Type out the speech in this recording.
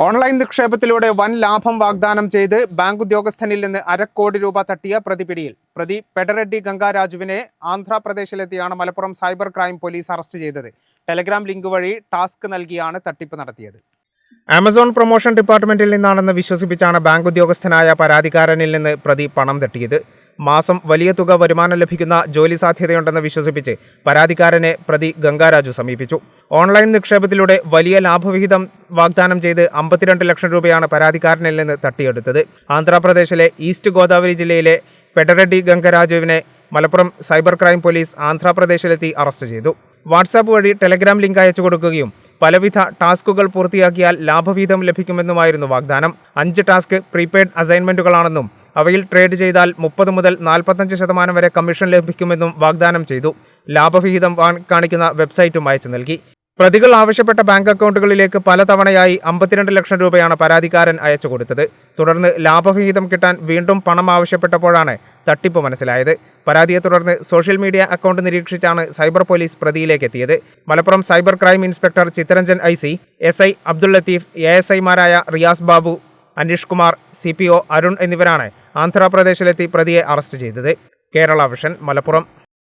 Online നിക്ഷേപത്തിലൂടെ വൻ ലാഭം വാഗ്ദാനം ചെയ്ത് ബാങ്ക് ഉദ്യോഗസ്ഥനിൽ നിന്ന് ₹1.5 കോടി തട്ടിയ പ്രതി പിടിയിൽ. പ്രതി പെഡറെഡ്ഡി ഗംഗാരാജുവിനെ ആന്ധ്രാപ്രദേശിലെത്തിയാണ് Malappuram cyber crime police arrest ചെയ്തത്. ടെലഗ്രാം ലിങ്ക് വഴി ടാസ്ക് നൽകിയാണ് തട്ടിപ്പ് നടത്തിയത്. ആമസോൺ പ്രൊമോഷൻ ഡിപ്പാർട്ട്മെന്റിൽ നിന്നാണെന്ന് വിശ്വസിപ്പിച്ചാണ് ബാങ്ക് ഉദ്യോഗസ്ഥനായ പരാതിക്കാരനിൽ നിന്ന് പ്രതി പണം തട്ടിയത്. മാസം വലിയ തുക വരുമാനം ലഭിക്കുന്ന ജോലി സാധ്യതയുണ്ടെന്ന് വിശ്വസിപ്പിച്ച് പരാതിക്കാരനെ പ്രതി ഗംഗാരാജു സമീപിച്ചു. ഓൺലൈൻ നിക്ഷേപത്തിലൂടെ വലിയ ലാഭവിഹിതം വാഗ്ദാനം ചെയ്ത് 52 ലക്ഷം രൂപയാണ് പരാതിക്കാരനിൽ നിന്ന് തട്ടിയെടുത്തത്. ആന്ധ്രാപ്രദേശിലെ ഈസ്റ്റ് ഗോദാവരി ജില്ലയിലെ പെഡറെഡ്ഡി ഗംഗരാജുവിനെ മലപ്പുറം സൈബർ ക്രൈം പോലീസ് ആന്ധ്രാപ്രദേശിലെത്തി അറസ്റ്റ് ചെയ്തു. വാട്സാപ്പ് വഴി ടെലഗ്രാം ലിങ്ക് അയച്ചു കൊടുക്കുകയും പലവിധ ടാസ്കുകൾ പൂർത്തിയാക്കിയാൽ ലാഭവിഹിതം ലഭിക്കുമെന്നുമായിരുന്നു വാഗ്ദാനം. 5 ടാസ്ക് പ്രീപെയ്ഡ് അസൈൻമെന്റുകളാണെന്നും അവയിൽ ട്രേഡ് ചെയ്താൽ 30 മുതൽ 45% വരെ കമ്മീഷൻ ലഭിക്കുമെന്നും വാഗ്ദാനം ചെയ്തു. ലാഭവിഹിതം കാണിക്കുന്ന വെബ്സൈറ്റും അയച്ചു നൽകി. പ്രതികൾ ആവശ്യപ്പെട്ട ബാങ്ക് അക്കൗണ്ടുകളിലേക്ക് പലതവണയായി 52 ലക്ഷം രൂപയാണ് പരാതിക്കാരൻ അയച്ചു കൊടുത്തത്. തുടർന്ന് ലാഭവിഹിതം കിട്ടാൻ വീണ്ടും പണം ആവശ്യപ്പെട്ടപ്പോഴാണ് തട്ടിപ്പ് മനസ്സിലായത്. പരാതിയെ തുടർന്ന് സോഷ്യൽ മീഡിയ അക്കൗണ്ട് നിരീക്ഷിച്ചാണ് സൈബർ പോലീസ് പ്രതിയിലേക്ക് എത്തിയത്. Malappuram cyber crime inspector Chittaranjan IC, SI Abdul Latheef, ASI മാരായ റിയാസ് ബാബു, അനീഷ് കുമാർ, CPO അരുൺ എന്നിവരാണ് ആന്ധ്രാപ്രദേശിലെത്തി പ്രതിയെ അറസ്റ്റ് ചെയ്തത്. കേരള വിഷൻ, മലപ്പുറം.